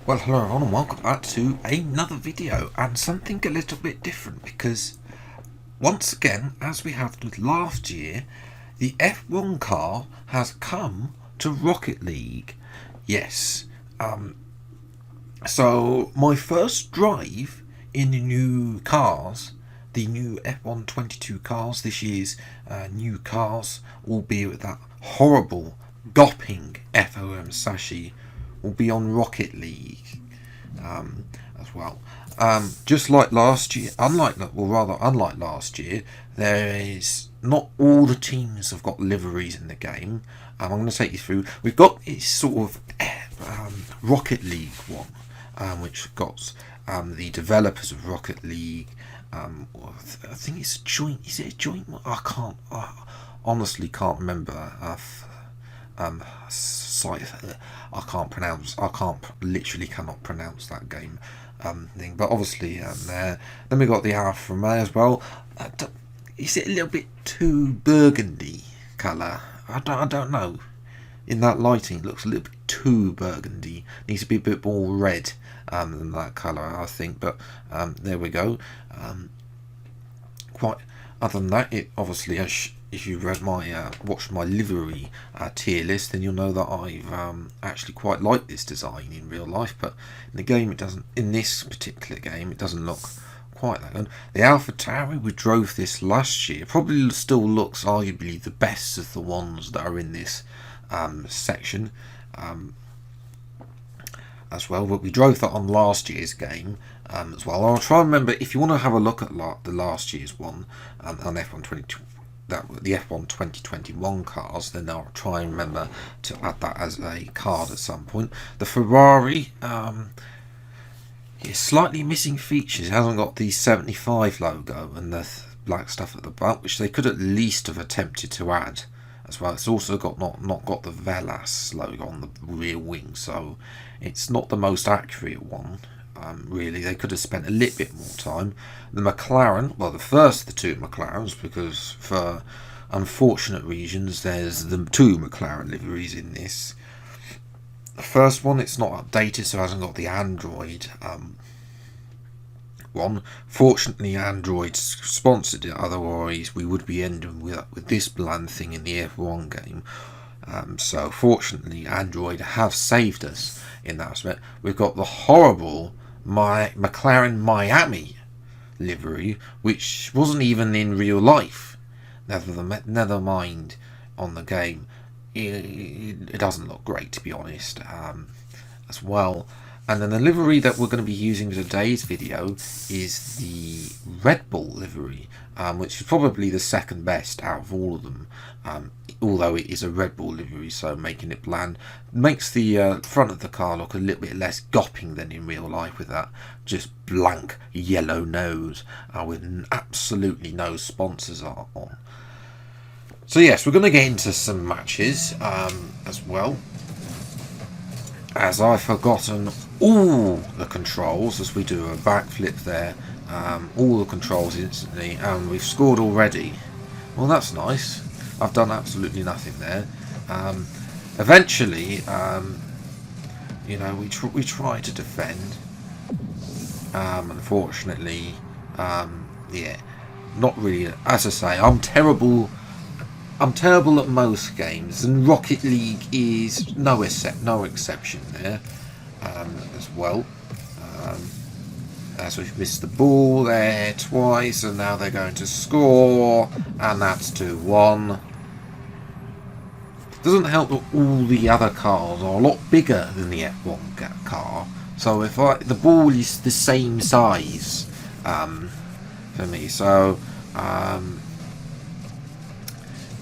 Well, hello everyone and welcome back to another video and something a little bit different because once again, as we have with last year, the F1 car has come to Rocket League. Yes, so my first drive in the new cars, the new F1 22 cars, this year's new cars, albeit with that horrible gopping FOM Sashi, will be on Rocket League as well. Just like last year, unlike last year, there is not all the teams have got liveries in the game. I'm going to take you through. We've got this sort of Rocket League one, which got the developers of Rocket League. I think it's a joint. Is it a joint? I honestly can't remember. Site. Literally cannot pronounce that game thing. But obviously, there. Then we got the Alfa Romeo as well. Is it a little bit too burgundy colour? I don't know. In that lighting, it looks a little bit too burgundy. Needs to be a bit more red than that colour, I think. But there we go. Quite. Other than that, it obviously, if you read my watched my livery tier list, then you'll know that I've actually quite liked this design in real life. But in the game, it doesn't. In this particular game, it doesn't look quite that good. The Alpha Tauri, we drove this last year. Probably still looks arguably the best of the ones that are in this section as well. But we drove that on last year's game as well. I'll try and remember, if you want to have a look at the last year's one on F1 22, the F1 2021 cars, then I'll try and remember to add that as a card at some point. The Ferrari, it's slightly missing features. It hasn't got the 75 logo and the black stuff at the back, which they could at least have attempted to add as well. It's also got not got the Velas logo on the rear wing, so it's not the most accurate one. Really, they could have spent a little bit more time. The McLaren, well, the first of the two McLarens, because for unfortunate reasons, there's the two McLaren liveries in this. The first one, it's not updated, so it hasn't got the Android one. Fortunately, Android sponsored it, otherwise we would be ending with this bland thing in the F1 game. So fortunately, Android have saved us in that respect. We've got the horrible McLaren Miami livery, which wasn't even in real life. Never mind on the game. It doesn't look great, to be honest, as well. And then the livery that we're going to be using in today's video is the Red Bull livery, which is probably the second best out of all of them, although it is a Red Bull livery, so making it bland makes the front of the car look a little bit less gopping than in real life, with that just blank yellow nose with absolutely no sponsors on. So yes, we're going to get into some matches as well, as I've forgotten all the controls as we do a backflip there. All the controls instantly, and we've scored already. Well, that's nice. I've done absolutely nothing there. Eventually, you know, we try to defend. Unfortunately, yeah, not really. As I say, I'm terrible at most games, and Rocket League is no exception there as well. As we've missed the ball there twice, and now they're going to score, and that's 2-1. Doesn't help that all the other cars are a lot bigger than the F1 car, so if the ball is the same size for me, so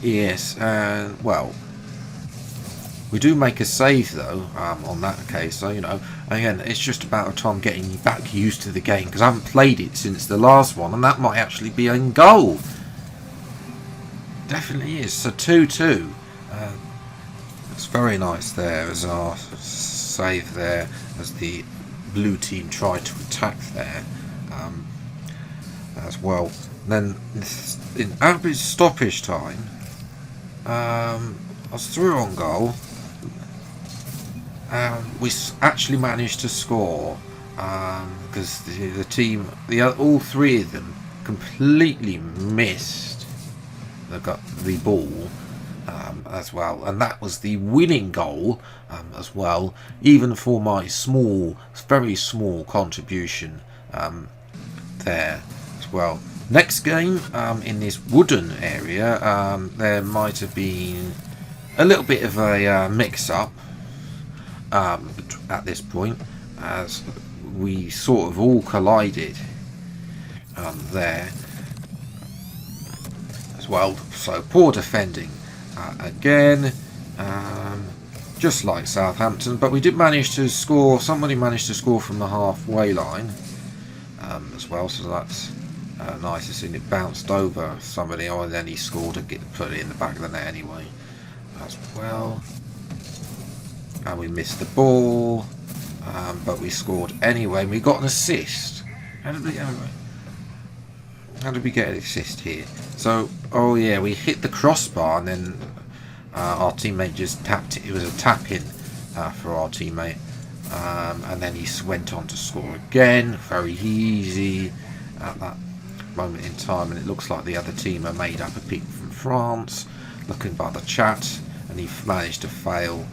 yes, well, we do make a save though on that case, so you know, again, it's just about time getting back used to the game, because I haven't played it since the last one, and that might actually be in goal. Definitely is. So 2-2. It's very nice there as our save there, as the blue team tried to attack there as well. And then in average stoppage time, I was through on goal. we actually managed to score because the team, all three of them, completely missed the ball as well, and that was the winning goal as well. Even for my very small contribution there as well. Next game in this wooden area, there might have been a little bit of a mix-up at this point, as we sort of all collided there as well. So poor defending again, just like Southampton, but we did manage to score. Somebody managed to score from the halfway line as well, so that's nice to see. It bounced over somebody, and then he scored to put it in the back of the net anyway as well. And we missed the ball, but we scored anyway. We got an assist. How did we get an assist here? So, oh yeah, we hit the crossbar, and then our teammate just tapped it. It was a tap in for our teammate, and then he went on to score again. Very easy at that moment in time, and it looks like the other team are made up of people from France. Looking by the chat, and he managed to fail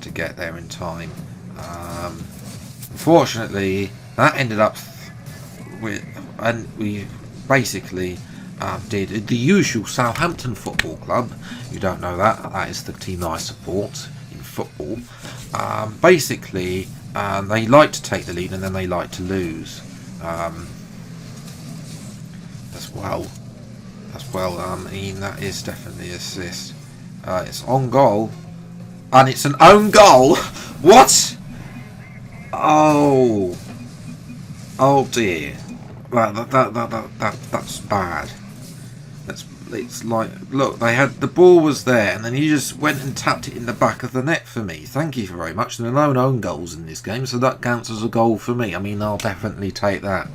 to get there in time. Unfortunately, that ended up and we basically did the usual Southampton Football Club. You don't know that is the team I support in football. Basically, they like to take the lead and then they like to lose as well. I mean, that is definitely an assist. It's on goal, and it's an own goal. What? Oh dear. That's bad. It's like, look, the ball was there, and then he just went and tapped it in the back of the net for me. Thank you very much. There are no own goals in this game, so that counts as a goal for me. I mean, I'll definitely take that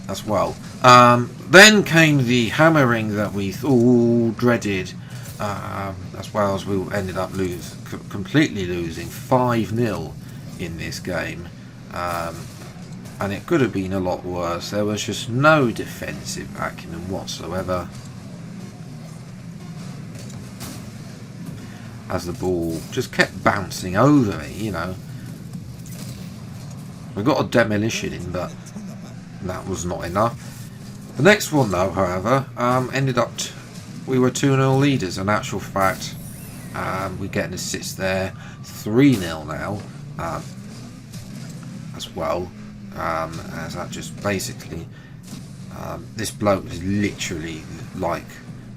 as well. Then came the hammering that we all dreaded, as well, as we ended up completely losing 5-0 in this game. And it could have been a lot worse. There was just no defensive acumen whatsoever, as the ball just kept bouncing over me, you know. We got a demolition in, but that was not enough. The next one, though, however, ended up we were 2-0 leaders. In actual fact, we get an assist there. 3-0 now as well. As that just basically, this bloke is literally like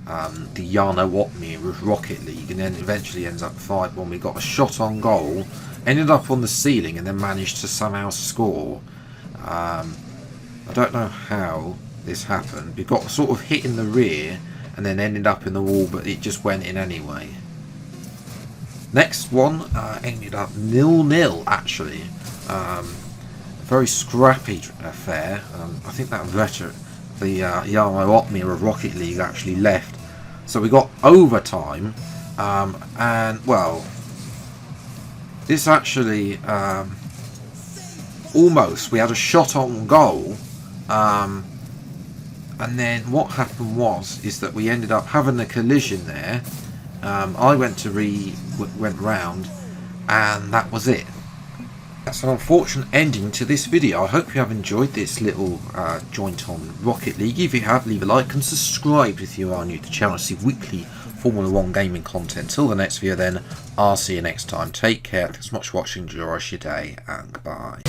the Jarno Opmeer of Rocket League, and then eventually ends up 5-1. We got a shot on goal, ended up on the ceiling, and then managed to somehow score. I don't know how this happened. We got sort of hit in the rear and then ended up in the wall, but it just went in anyway. Next one ended up 0-0 actually. Very scrappy affair. I think that veteran, the Jarno Opmeer of Rocket League, actually left. So we got overtime, and well, this actually almost, we had a shot on goal, and then what happened is that we ended up having a collision there. I went round, and that was it. That's an unfortunate ending to this video. I hope you have enjoyed this little joint on Rocket League. If you have, leave a like and subscribe if you are new to the channel to see weekly Formula 1 gaming content. Till the next video then, I'll see you next time. Take care, thanks so much for watching, enjoy your day, and goodbye.